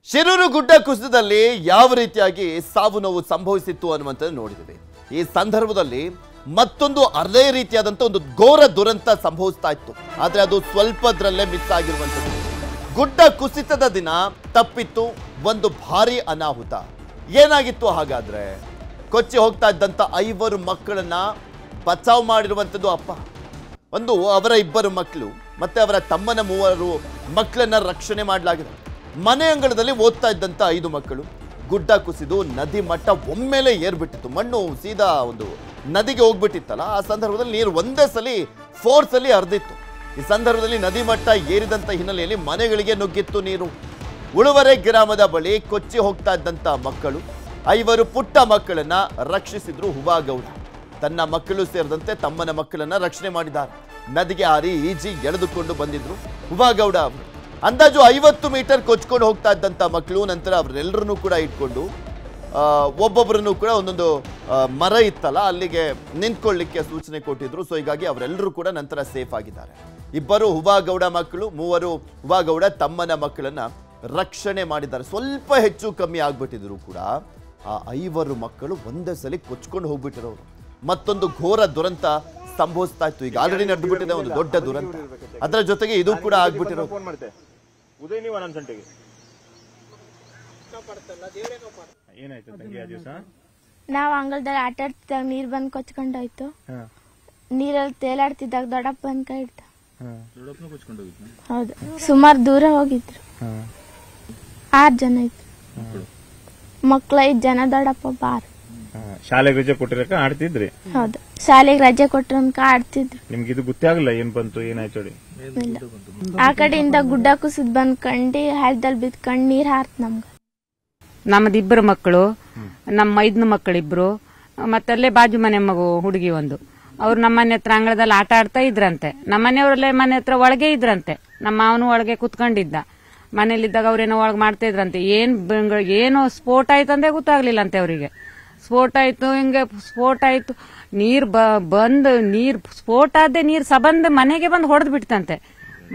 ಶಿರೂರು ಗುಡ್ಡ ಕುಸಿತದಲ್ಲಿ ಯಾವ ರೀತಿಯಾಗಿ ಸಾವು ನೋವು ಸಂಭವಿಸಿತ್ತು ಅನ್ನುವಂಥದ್ದು ನೋಡಿದ್ದೀವಿ. ಈ ಸಂದರ್ಭದಲ್ಲಿ ಮತ್ತೊಂದು ಅದೇ ರೀತಿಯಾದಂಥ ಒಂದು ಘೋರ ದುರಂತ ಸಂಭವಿಸ್ತಾ ಇತ್ತು. ಆದರೆ ಅದು ಸ್ವಲ್ಪದ್ರಲ್ಲೇ ಮಿಸ್ ಆಗಿರುವಂಥದ್ದು. ಗುಡ್ಡ ಕುಸಿತದ ದಿನ ತಪ್ಪಿತ್ತು ಒಂದು ಭಾರಿ ಅನಾಹುತ. ಏನಾಗಿತ್ತು ಹಾಗಾದ್ರೆ? ಕೊಚ್ಚಿ ಹೋಗ್ತಾ ಇದ್ದಂಥ 5 ಮಕ್ಕಳನ್ನ ಬಚಾವ್ ಮಾಡಿರುವಂಥದ್ದು ಅಪ್ಪ. ಅವರ 2 ಮಕ್ಕಳು ಮತ್ತೆ ಅವರ ತಮ್ಮನ 3 ಮಕ್ಕಳನ್ನ ರಕ್ಷಣೆ ಮಾಡಲಾಗಿದೆ. ಮನೆ ಅಂಗಳದಲ್ಲಿ ಓದ್ತಾ ಇದ್ದಂಥ 5 ಮಕ್ಕಳು ಗುಡ್ಡ ಕುಸಿದು ನದಿ ಮಟ್ಟ ಒಮ್ಮೆಲೆ ಏರ್ಬಿಟ್ಟಿತ್ತು. ಮಣ್ಣು ಸೀದಾ ಒಂದು ನದಿಗೆ ಹೋಗ್ಬಿಟ್ಟಿತ್ತಲ್ಲ, ಆ ಸಂದರ್ಭದಲ್ಲಿ ನೀರು ಒಂದೇ ಸಲ ಫೋರ್ಸ್ ಅಲ್ಲಿ ಹರಿದಿತ್ತು. ಈ ಸಂದರ್ಭದಲ್ಲಿ ನದಿ ಮಟ್ಟ ಏರಿದಂಥ ಹಿನ್ನೆಲೆಯಲ್ಲಿ ಮನೆಗಳಿಗೆ ನುಗ್ಗಿತ್ತು ನೀರು. ಉಳುವರೆ ಗ್ರಾಮದ ಬಳಿ ಕೊಚ್ಚಿ ಹೋಗ್ತಾ ಇದ್ದಂಥ ಮಕ್ಕಳು 5 ಪುಟ್ಟ ಮಕ್ಕಳನ್ನ ರಕ್ಷಿಸಿದ್ರು ಹುವಾಗೌಡ. ತನ್ನ ಮಕ್ಕಳು ಸೇರಿದಂತೆ ತಮ್ಮನ ಮಕ್ಕಳನ್ನ ರಕ್ಷಣೆ ಮಾಡಿದ್ದಾರೆ. ನದಿಗೆ ಹಾರಿ ಈಜಿ ಎಳೆದುಕೊಂಡು ಬಂದಿದ್ರು ಹುವಾಗೌಡ ಅವರು. ಅಂದಾಜು 50 ಮೀಟರ್ ಕೊಚ್ಕೊಂಡು ಹೋಗ್ತಾ ಇದ್ದಂಥ ಮಕ್ಕಳು ನಂತರ ಅವರೆಲ್ಲರನ್ನೂ ಕೂಡ ಇಟ್ಕೊಂಡು ಒಬ್ಬೊಬ್ಬರನ್ನು ಕೂಡ ಒಂದೊಂದು ಮರ ಇತ್ತಲ್ಲ ಅಲ್ಲಿಗೆ ನಿಂತ್ಕೊಳ್ಳಿಕ್ಕೆ ಸೂಚನೆ ಕೊಟ್ಟಿದ್ರು. ಸೊ ಹೀಗಾಗಿ ಅವರೆಲ್ಲರೂ ಕೂಡ ನಂತರ ಸೇಫ್ ಆಗಿದ್ದಾರೆ. 2 ಹುವಾಗೌಡ ಮಕ್ಕಳು, 3 ಹುವಾಗೌಡ ತಮ್ಮನ ಮಕ್ಕಳನ್ನ ರಕ್ಷಣೆ ಮಾಡಿದ್ದಾರೆ. ಸ್ವಲ್ಪ ಹೆಚ್ಚು ಕಮ್ಮಿ ಆಗ್ಬಿಟ್ಟಿದ್ರು ಕೂಡ ಆ 5 ಮಕ್ಕಳು ಒಂದೇ ಸಲ ಕೊಚ್ಕೊಂಡು ಹೋಗ್ಬಿಟ್ಟಿರೋರು. ಮತ್ತೊಂದು ಘೋರ ದುರಂತ ಸಂಭವಿಸ್ತಾ ಇತ್ತು. ಈಗ ಆಲ್ರೆಡಿ ನಡೆದು ಬಿಟ್ಟಿದೆ ಒಂದು ದೊಡ್ಡ ದುರಂತ, ಅದರ ಜೊತೆಗೆ ಇದು ಕೂಡ ಆಗ್ಬಿಟ್ಟಿರೋದು. ನಾವ್ ಅಂಗಳದಲ್ಲಿ ಆಟ ಆಡ್ತಿದ್ದಾಗ ನೀರ್ ಬಂದ್ ಕೊಚ್ಕೊಂಡೋಯ್ತು. ನೀರಲ್ಲಿ ತೇಲಾಡ್ತಿದ್ದಾಗ ದೊಡ್ಡಪ್ಪ ಬಂದ್ ಕೈ ಇಡ್ತ. ಹೌದು, ಸುಮಾರು ದೂರ ಹೋಗಿದ್ರು. 6 ಜನ ಇತ್ತು ಮಕ್ಳು, 5 ಜನ ದೊಡ್ಡಪ್ಪ 6. ಶಾಲೆಗೆ ರಜೆ ಕೊಟ್ಟಿರಕ ಆಡ್ತಿದ್ರಿ? ಹೌದು, ಶಾಲೆಗೆ ರಜೆ ಕೊಟ್ಟರನ್ಕ ಆಡ್ತಿದ್ರು. ನಿಮ್ಗೆ ಇದು ಗೊತ್ತೇ ಆಗಲ್ಲ ಏನ್ ಬಂತು ಏನಾಯ್ತು? ಆ ಕಡೆಯಿಂದ ಗುಡ್ಡ ಕುಸಿದ್ ಬಂದ್ಕಂಡು ಹಳ್ಳದಲ್ಲಿ ಬಿದ್ಕೊಂಡ್ ನೀರ್ ಹಾರ್ತ್ ನಮ್ಗ. ನಮ್ಮದು 2 ಮಕ್ಕಳು, ನಮ್ಮ 5 ಮಕ್ಕಳಿಬ್ರು, ಮತ್ತಲ್ಲೇ ಬಾಜು ಮನೆ ಮಗು ಹುಡುಗಿ ಒಂದು. ಅವ್ರು ನಮ್ಮ ಮನೆ ಹತ್ರ ಅಂಗಳದಲ್ಲಿ ಆಟ ಆಡ್ತಾ ಇದ್ರಂತೆ. ನಮ್ಮ ಮನೆಯವರಲ್ಲೇ ಮನೆ ಹತ್ರ ಒಳಗೆ ಇದ್ರಂತೆ. ನಮ್ಮ ಮಾವನು ಒಳಗೆ ಕುತ್ಕೊಂಡಿದ್ದ. ಮನೇಲಿದ್ದಾಗ ಅವ್ರೇನೋ ಒಳಗೆ ಮಾಡ್ತಾ ಇದ್ರಂತೆ. ಏನೋ ಸ್ಫೋಟ ಆಯ್ತಂದ್ರೆ ಗೊತ್ತಾಗ್ಲಿಲ್ಲ ಅಂತೆ ಅವರಿಗೆ. ಸ್ಫೋಟ ಆಯ್ತು, ಹಿಂಗೆ ಸ್ಫೋಟ ಆಯ್ತು, ನೀರ್ ಬಂದ್ ನೀರ್ ಸ್ಫೋಟ ಆದ್ರೆ ನೀರ್ ಸಬಂದ್ ಮನೆಗೆ ಬಂದು ಹೊಡೆದ್ ಬಿಡ್ತಂತೆ.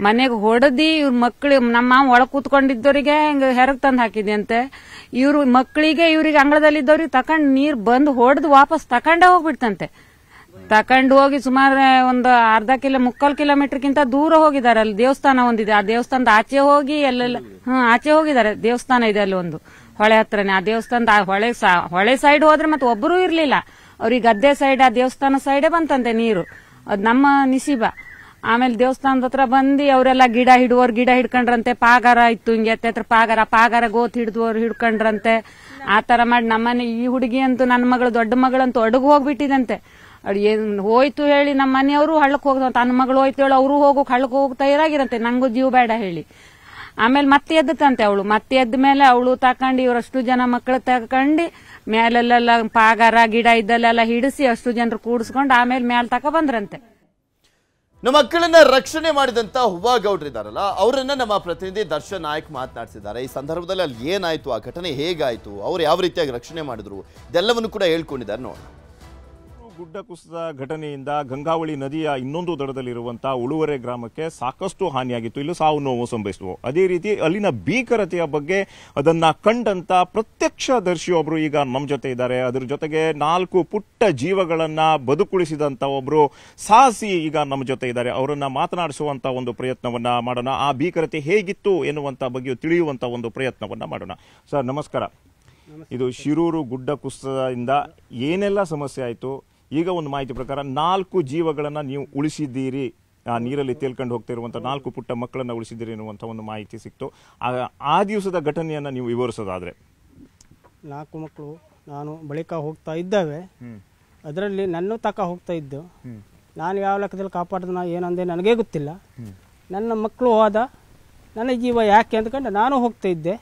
ಮನೆಗೆ ಹೊಡೆದಿ ಇವ್ರ ಮಕ್ಳು, ನಮ್ಮ ಮಾವ ಒಳಗ್ ಕೂತ್ಕೊಂಡಿದ್ದವರಿಗೆ ಹಿಂಗ ಹೆರಗ್ ತಂದ್ ಹಾಕಿದ್ಯಂತೆ. ಇವ್ರ ಮಕ್ಕಳಿಗೆ ಇವ್ರಿಗೆ ಅಂಗಳದಲ್ಲಿದ್ದವ್ರಿಗೆ ತಕೊಂಡ್ ನೀರ್ ಬಂದ್ ಹೊಡೆದು ವಾಪಸ್ ತಕೊಂಡೇ ಹೋಗ್ಬಿಡ್ತಂತೆ. ತಕೊಂಡ್ ಹೋಗಿ ಸುಮಾರು ಒಂದು ಅರ್ಧ ಮುಕ್ಕಾಲ್ ಕಿಲೋಮೀಟರ್ಗಿಂತ ದೂರ ಹೋಗಿದ್ದಾರೆ. ಅಲ್ಲಿ ದೇವಸ್ಥಾನ ಒಂದಿದೆ, ಆ ದೇವಸ್ಥಾನದ ಆಚೆ ಹೋಗಿ ಎಲ್ಲೆಲ್ಲ ಆಚೆ ಹೋಗಿದ್ದಾರೆ. ದೇವಸ್ಥಾನ ಇದೆ ಅಲ್ಲಿ ಒಂದು ಹೊಳೆ ಹತ್ರನೇ. ಆ ದೇವಸ್ಥಾನದ ಹೊಳೆ ಸೈಡ್ ಹೋದ್ರೆ ಮತ್ತೆ ಒಬ್ಬರೂ ಇರ್ಲಿಲ್ಲ. ಅವ್ರಿಗೆ ಗದ್ದೆ ಸೈಡ್, ಆ ದೇವಸ್ಥಾನ ಸೈಡೇ ಬಂತಂತೆ ನೀರು. ಅದ್ ನಮ್ಮ ನಿಸೀಬ. ಆಮೇಲೆ ದೇವಸ್ಥಾನದ ಹತ್ರ ಬಂದು ಅವರೆಲ್ಲ ಗಿಡ ಹಿಡ್ಕೊಂಡ್ರಂತೆ. ಪಾಗಾರ ಇತ್ತು ಹಿಂಗೆ ಹತ್ರ ಪಾಗಾರ ಗೋತ್ ಹಿಡಿದವ್ರು ಹಿಡ್ಕೊಂಡ್ರಂತೆ. ಆ ತರ ಮಾಡಿ ನಮ್ಮನೆ ಈ ಹುಡುಗಿ ಅಂತೂ, ನನ್ನ ಮಗಳು ದೊಡ್ಡ ಮಗಳಂತೂ ಅಡುಗು ಹೋಗ್ಬಿಟ್ಟಿದಂತೆ. ಏನ್ ಹೋಯ್ತು ಹೇಳಿ ನಮ್ಮ ಮನೆಯವರು ಹಳ್ಳಕ್ ಹೋಗ್ದಂತ. ನನ್ನ ಮಗಳು ಹೋಯ್ತು ಹೇಳಿ ಅವರು ಹೋಗೋಕ್ ಹಳ್ಳಕ್ ಹೋಗಿ ತಯಾರಾಗಿರಂತೆ, ನಂಗೂ ಜೀವ ಬೇಡ ಹೇಳಿ. ಆಮೇಲೆ ಮತ್ತೆ ಎದ್ದತಂತೆ ಅವಳು. ಮತ್ತೆ ಎದ್ದ ಮೇಲೆ ಅವಳು ತಕೊಂಡು ಇವರಷ್ಟು ಜನ ಮಕ್ಕಳು ತಕೊಂಡು ಮೇಲೆಲ್ಲ ಪಾಗಾರ ಗಿಡ ಇದ್ದಲ್ಲೆಲ್ಲ ಹಿಡಿಸಿ ಅಷ್ಟು ಜನರು ಕೂಡಿಸ್ಕೊಂಡು ಆಮೇಲೆ ಮೇಲೆ ತಕ ಬಂದ್ರಂತೆ. ನಮ್ಮ ಮಕ್ಕಳನ್ನ ರಕ್ಷಣೆ ಮಾಡಿದಂತ ಹುವಾಗೌಡ್ರಿದಾರಲ್ಲ, ಅವರನ್ನ ನಮ್ಮ ಪ್ರತಿನಿಧಿ ದರ್ಶನ್ ನಾಯಕ್ ಮಾತನಾಡಿಸಿದ್ದಾರೆ. ಈ ಸಂದರ್ಭದಲ್ಲಿ ಅಲ್ಲಿ ಏನಾಯ್ತು, ಆ ಘಟನೆ ಹೇಗಾಯ್ತು, ಅವ್ರು ಯಾವ ರೀತಿಯಾಗಿ ರಕ್ಷಣೆ ಮಾಡಿದ್ರು, ಇದೆಲ್ಲವನ್ನು ಕೂಡ ಹೇಳ್ಕೊಂಡಿದ್ದಾರೆ ನೋಡಿ. ಗುಡ್ಡ ಕುಸಿದ ಘಟನೆಯಿಂದ ಗಂಗಾವಳಿ ನದಿಯ ಇನ್ನೊಂದು ದಡದಲ್ಲಿರುವಂತಹ ಉಳುವರೆ ಗ್ರಾಮಕ್ಕೆ ಸಾಕಷ್ಟು ಹಾನಿಯಾಗಿತ್ತು. ಇಲ್ಲೂ ಸಾವು ನೋವು ಸಂಭವಿಸಿದ್ವು. ಅದೇ ರೀತಿ ಅಲ್ಲಿನ ಭೀಕರತೆಯ ಬಗ್ಗೆ ಅದನ್ನ ಕಂಡಂತ ಪ್ರತ್ಯಕ್ಷದರ್ಶಿಯೊಬ್ರು ಈಗ ನಮ್ಮ ಜೊತೆ ಇದ್ದಾರೆ. ಅದರ ಜೊತೆಗೆ 4 ಪುಟ್ಟ ಜೀವಗಳನ್ನ ಬದುಕುಳಿಸಿದಂತ ಒಬ್ರು ಸಾಹಸಿ ಈಗ ನಮ್ಮ ಜೊತೆ ಇದ್ದಾರೆ. ಅವರನ್ನ ಮಾತನಾಡಿಸುವಂತ ಒಂದು ಪ್ರಯತ್ನವನ್ನ ಮಾಡೋಣ. ಆ ಭೀಕರತೆ ಹೇಗಿತ್ತು ಎನ್ನುವಂತ ಬಗ್ಗೆ ತಿಳಿಯುವಂತ ಒಂದು ಪ್ರಯತ್ನವನ್ನ ಮಾಡೋಣ. ಸರ್ ನಮಸ್ಕಾರ. ಇದು ಶಿರೂರು ಗುಡ್ಡ ಕುಸಿತದಿಂದ ಏನೆಲ್ಲ ಸಮಸ್ಯೆ ಆಯಿತು? ಈಗ ಒಂದು ಮಾಹಿತಿ ಪ್ರಕಾರ 4 ಜೀವಗಳನ್ನ ನೀವು ಉಳಿಸಿದ್ದೀರಿ. ಆ ನೀರಲ್ಲಿ ತೇಲ್ಕೊಂಡು ಹೋಗ್ತಾ ಇರುವಂತಹ 4 ಪುಟ್ಟ ಮಕ್ಕಳನ್ನ ಉಳಿಸಿದ್ದೀರಿ ಎನ್ನುವಂತ ಒಂದು ಮಾಹಿತಿ ಸಿಕ್ತು. ಆ ದಿವಸದ ಘಟನೆಯನ್ನ ನೀವು ವಿವರಿಸೋದಾದ್ರೆ. 4 ಮಕ್ಕಳು ನಾನು ಬಳಿಕ ಹೋಗ್ತಾ ಇದ್ದಾವೆ. ಅದರಲ್ಲಿ ನನ್ನ ತಕ ಹೋಗ್ತಾ ಇದ್ದು. ನಾನು ಯಾವ ಲೆಕ್ಕದಲ್ಲಿ ಕಾಪಾಡಿದ ಏನಂದೆ ನನಗೇ ಗೊತ್ತಿಲ್ಲ. ನನ್ನ ಮಕ್ಕಳು ಹೋದ, ನನ್ನ ಜೀವ ಯಾಕೆ ಅಂದ್ಕೊಂಡು ನಾನು ಹೋಗ್ತಾ ಇದ್ದೆ.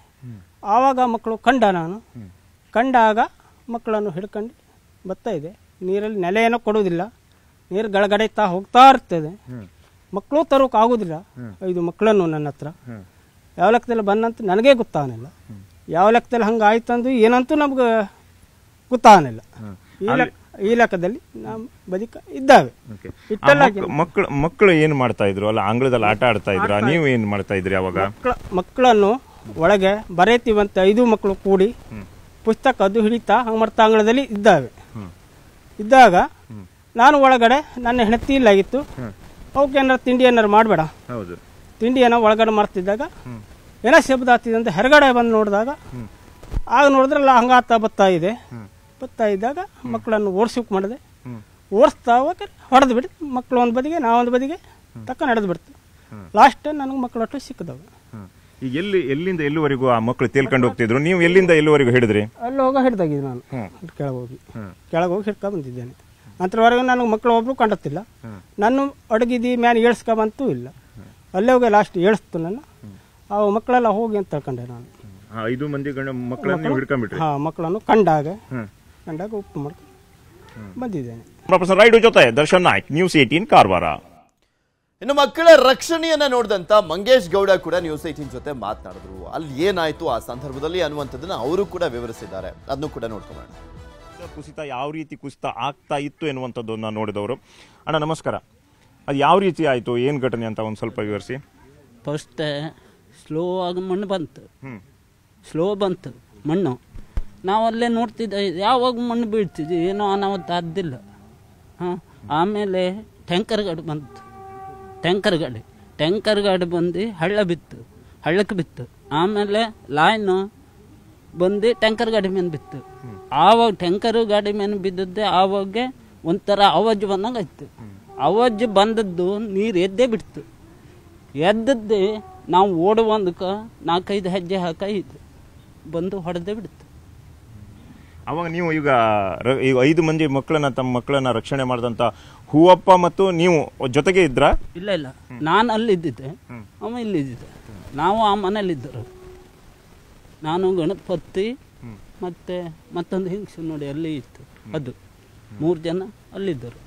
ಆವಾಗ ಮಕ್ಕಳು ಕಂಡಾಗ ಮಕ್ಕಳನ್ನು ಹಿಡ್ಕೊಂಡು ಬರ್ತಾ ಇದೆ. ನೀರಲ್ಲಿ ನೆಲೆಯನ್ನು ಕೊಡುವುದಿಲ್ಲ, ನೀರು ಗಳಗಡೆತಾ ಹೋಗ್ತಾ ಇರ್ತದೆ. ಮಕ್ಕಳು ತರೋಕೆ ಆಗುದಿಲ್ಲ. 5 ಮಕ್ಕಳನ್ನು ನನ್ನ ಹತ್ರ ಯಾವ ಲೆಕ್ಕದಲ್ಲಿ ಬಂದಂತ ನನಗೇ ಗೊತ್ತಾಗಲಿಲ್ಲ. ಯಾವ ಲೆಕ್ಕದಲ್ಲಿ ಹಂಗೆ ಆಯ್ತಂದು ಏನಂತೂ ನಮ್ಗೆ ಗೊತ್ತಾಗಲಿಲ್ಲ. ಈ ಲೆಕ್ಕದಲ್ಲಿ ನಾವು ಬದುಕ ಇದ್ದಾವೆ. ಮಕ್ಕಳು ಏನ್ ಮಾಡ್ತಾ ಇದ್ರು? ಅಲ್ಲ ಅಂಗಳದಲ್ಲಿ ಆಟ ಆಡ್ತಾ ಇದ್ರ? ನೀವು ಏನ್ ಮಾಡ್ತಾ ಇದ್ರಿ ಅವಾಗ? ಮಕ್ಕಳನ್ನು ಒಳಗೆ ಬರೆಯುತ್ತೀವಂತೆ 5 ಮಕ್ಕಳು ಕೂಡಿ ಪುಸ್ತಕ ಅದು ಹಿಡಿತಾ ಅಮೃತಾಂಗಣದಲ್ಲಿ ಇದ್ದಾಗ ನಾನು ಒಳಗಡೆ ನನ್ನ ಹೆಂಡತಿ ಇಲ್ಲಾಗಿತ್ತು. ಅವಕ್ಕೆ ಏನಾರು ತಿಂಡಿ ಏನಾರು ಮಾಡಬೇಡ, ತಿಂಡಿ ಏನೋ ಒಳಗಡೆ ಮಾಡ್ತಿದ್ದಾಗ ಏನೋ ಶಬ್ದ ಆಗ್ತಿದೆ ಅಂತ ಹೊರಗಡೆ ಬಂದು ನೋಡಿದಾಗ ಆಗ ನೋಡಿದ್ರಲ್ಲ ಹಂಗಾತ ಬರ್ತಾ ಇದ್ದಾಗ ಮಕ್ಕಳನ್ನು ಓಡಿಸೋಕೆ ಮಾಡಿದೆ. ಓಡಿಸ್ತಾ ಹೋಗಿ ಹೊಡೆದು ಬಿಟ್ಟು ಮಕ್ಕಳು ಒಂದು ಬದಿಗೆ ನಾವು ಒಂದು ಬದಿಗೆ ತಕ್ಕ ನಡೆದು ಬಿಡ್ತು. ಲಾಸ್ಟ್ ನನಗೆ ಮಕ್ಕಳು ಒಟ್ಟು ಸಿಕ್ಕದವು. ಈಗ ಎಲ್ಲಿಂದ ಎಲ್ಲಿವರೆಗೂ ಆ ಮಕ್ಕಳು ತೇಲ್ಕೊಂಡು ಹೋಗ್ತಿದ್ರು? ನೀವು ಎಲ್ಲಿಂದ ಎಲ್ಲಿವರೆಗೂ ಹಿಡಿದ್ರಿ? ಅಲ್ಲಿ ಹೋಗೋ ಹಿಡ್ದಾಗಿದ್ದು ನಾನು ಕೆಳಗೆ ಹೋಗಿ ಹಿಡ್ಕೊ ಬಂದಿದ್ದೇನೆ. ಅಂತರವರೆಗೂ ನನಗೆ ಮಕ್ಕಳು ಒಬ್ರು ಕಂಡತ್ತಿಲ್ಲ. ನಾನು ಅಡಗಿದ್ದು ಮ್ಯಾನ್ ಏಳ್ಸ್ಕೊಂಬಂತೂ ಇಲ್ಲ. ಅಲ್ಲೇ ಹೋಗಿ ಲಾಸ್ಟ್ ಏಳಿಸ್ತು ನನ್ನ. ಆ ಮಕ್ಕಳೆಲ್ಲ ಹೋಗಿ ಅಂತ ತಿಳ್ಕೊಂಡೆ ನಾನು. 5 ಮಂದಿ ಮಕ್ಕಳನ್ನು ಹಿಡ್ಕೊಂಡ್ಬಿಟ್ರಿ? ಮಕ್ಕಳನ್ನು ಕಂಡಾಗ ಉಪ್ಪು ಮಾಡ್ಕೊಂಡು ಬಂದಿದ್ದೇನೆ. ಪ್ರೊಫೆಸರ್ ರೈಡು ಜೊತೆ ದರ್ಶನ್ ನಾಯ್ಕ್, ನ್ಯೂಸ್ 18 ಕಾರವಾರ. ಇನ್ನು ಮಕ್ಕಳ ರಕ್ಷಣೆಯನ್ನ ನೋಡಿದಂತ ಮಂಗೇಶ್ ಗೌಡ ಕೂಡ ನ್ಯೂಸ್ 18 ಜೊತೆ ಮಾತನಾಡಿದ್ರು. ಅಲ್ಲಿ ಏನಾಯ್ತು ಆ ಸಂದರ್ಭದಲ್ಲಿ ಅನ್ನುವಂಥದ್ದನ್ನ ಅವರು ಕೂಡ ವಿವರಿಸಿದ್ದಾರೆ. ಅದನ್ನು ಕೂಡ ನೋಡ್ಕೊಳ್ಳೋಣ. ಕುಸಿತ ಯಾವ ರೀತಿ ಕುಸಿತ ಆಗ್ತಾ ಇತ್ತು ಎನ್ನುವಂಥದ್ದನ್ನ ನೋಡಿದವರು. ಅಣ್ಣ ನಮಸ್ಕಾರ. ಅದು ಯಾವ ರೀತಿ ಆಯ್ತು, ಏನ್ ಘಟನೆ ಅಂತ ಒಂದು ಸ್ವಲ್ಪ ವಿವರಿಸಿ. ಫಸ್ಟ್ ಸ್ಲೋ ಆಗಿ ಮಣ್ಣು ಬಂತು, ಸ್ಲೋ ಬಂತು ಮಣ್ಣು. ನಾವು ಅಲ್ಲೇ ನೋಡ್ತಿದ್ದೆ, ಯಾವಾಗ ಮಣ್ಣು ಬೀಳ್ತಿದ್ವಿ, ಏನೋ ಅನಾಹುತ ಆದ್ದಿಲ್ಲ. ಆಮೇಲೆ ಟ್ಯಾಂಕರ್ ಗಾಡಿ ಬಂದು ಹಳ್ಳಕ್ಕೆ ಬಿತ್ತು. ಆಮೇಲೆ ಲೈನು ಬಂದು ಟ್ಯಾಂಕರ್ ಗಾಡಿ ಮೇಲೆ ಬಿತ್ತು. ಆವಾಗ ಟ್ಯಾಂಕರ್ ಗಾಡಿ ಮೇಲೆ ಬಿದ್ದದ್ದೇ ಆವಾಗ ಒಂಥರ ಆವಾಜ್ ಬಂದಂಗೆ ಆಯ್ತು. ಆವಾಜ್ ಬಂದದ್ದು ನೀರು ಎದ್ದೇ ಬಿಡ್ತು. ಎದ್ದದ್ದೇ ನಾವು ಓಡುವಂದಕ್ಕೆ 4-5 ಹೆಜ್ಜೆ ಹಾಕಿದ್ದು ಬಂದು ಹೊಡೆದೇ ಬಿಡ್ತು. ಅವಾಗ ನೀವು ಈಗ 5 ಮಂದಿ ಮಕ್ಕಳನ್ನ, ತಮ್ಮ ಮಕ್ಕಳನ್ನ ರಕ್ಷಣೆ ಮಾಡಿದಂತ ಹೂವಪ್ಪ ಮತ್ತು ನೀವು ಜೊತೆಗೆ ಇದ್ರ? ಇಲ್ಲ, ನಾನು ಅಲ್ಲಿದ್ದಿದ್ದೆ, ಅವ ಇಲ್ಲಿದ್ದಿದ್ದೆ. ನಾವು ಆ ಮನೇಲಿದ್ದರು. ನಾನು ಗಣಪತಿ ಮತ್ತೆ ಮತ್ತೊಂದು ಹಿಂಗ್ಸು ನೋಡಿ ಅಲ್ಲಿ ಇತ್ತು. ಅದು 3 ಜನ ಅಲ್ಲಿದ್ದರು.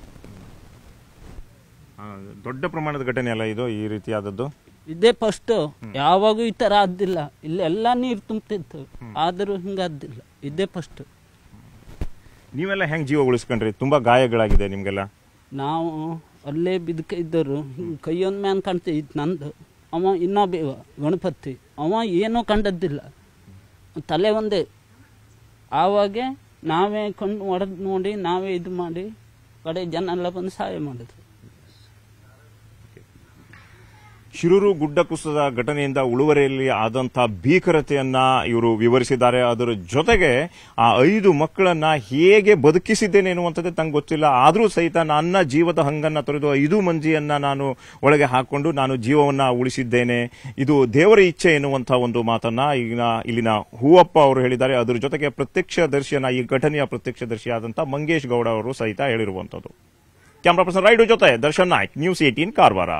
ದೊಡ್ಡ ಪ್ರಮಾಣದ ಘಟನೆ ಅಲ್ಲ ಇದು, ಈ ರೀತಿಯಾದದ್ದು? ಇದೇ ಫಸ್ಟ್. ಯಾವಾಗೂ ಈ ತರ ಆದ್ದಿಲ್ಲ. ಇಲ್ಲೆಲ್ಲ ನೀರು ತುಂಬ್ತಿತ್ತು, ಆದರೂ ಹಿಂಗಾದ್ದಿಲ್ಲ. ಇದೇ ಫಸ್ಟ್. ನೀವೆಲ್ಲ ಹೆಂಗ್ ಜೀವ ಉಳಿಸ್ಕೊಂಡ್ರಿ? ತುಂಬಾ ಗಾಯಗಳಾಗಿದೆ ನಿಮ್ಗೆಲ್ಲ. ನಾವು ಅಲ್ಲೇ ಬಿದ್ಕ ಇದ್ದರು. ಕೈಯೊಂದು ಮ್ಯಾನ್ ಕಾಣ್ತಿತ್ತು ನಂದು. ಅವ ಇನ್ನೊಬ್ಬ ಗಣಪತಿ, ಅವ ಏನೂ ಕಂಡದ್ದಿಲ್ಲ, ತಲೆ ಒಂದೇ. ಆವಾಗ ನಾವೇ ಕಣ್ಣು ಹೊಡೆದು ನೋಡಿ ನಾವೇ ಇದು ಮಾಡಿ ಕಡೆ ಜನ ಎಲ್ಲ ಬಂದು ಸಹಾಯ ಮಾಡಿದ್ರು. ಶಿರೂರು ಗುಡ್ಡ ಕುಸಿದ ಘಟನೆಯಿಂದ ಉಳುವರೆಯಲ್ಲಿ ಆದಂತಹ ಭೀಕರತೆಯನ್ನ ಇವರು ವಿವರಿಸಿದ್ದಾರೆ. ಅದರ ಜೊತೆಗೆ ಆ 5 ಮಕ್ಕಳನ್ನ ಹೇಗೆ ಬದುಕಿಸಿದ್ದೇನೆ ಎನ್ನುವಂಥದ್ದೇ ತಂಗೆ ಗೊತ್ತಿಲ್ಲ. ಆದರೂ ಸಹಿತ ನನ್ನ ಜೀವದ ಹಂಗನ್ನ ತೊರೆದು 5 ಮಂದಿಯನ್ನ ನಾನು ಒಳಗೆ ಹಾಕೊಂಡು ನಾನು ಜೀವವನ್ನ ಉಳಿಸಿದ್ದೇನೆ, ಇದು ದೇವರ ಇಚ್ಛೆ ಎನ್ನುವಂತಹ ಒಂದು ಮಾತನ್ನ ಇಲ್ಲಿನ ಹೂವಪ್ಪ ಅವರು ಹೇಳಿದ್ದಾರೆ. ಅದರ ಜೊತೆಗೆ ಪ್ರತ್ಯಕ್ಷದರ್ಶಿಯನ್ನ, ಈ ಘಟನೆಯ ಪ್ರತ್ಯಕ್ಷದರ್ಶಿಯಾದಂತಹ ಮಂಗೇಶ್ ಗೌಡ ಅವರು ಸಹಿತ ಹೇಳಿರುವಂತದ್ದು. ಕ್ಯಾಮರಾ ಪರ್ಸನ್ ರೈಡು ಜೊತೆ ದರ್ಶನ್ ನಾಯ್ಕ್, ನ್ಯೂಸ್ 18 ಕಾರವಾರ.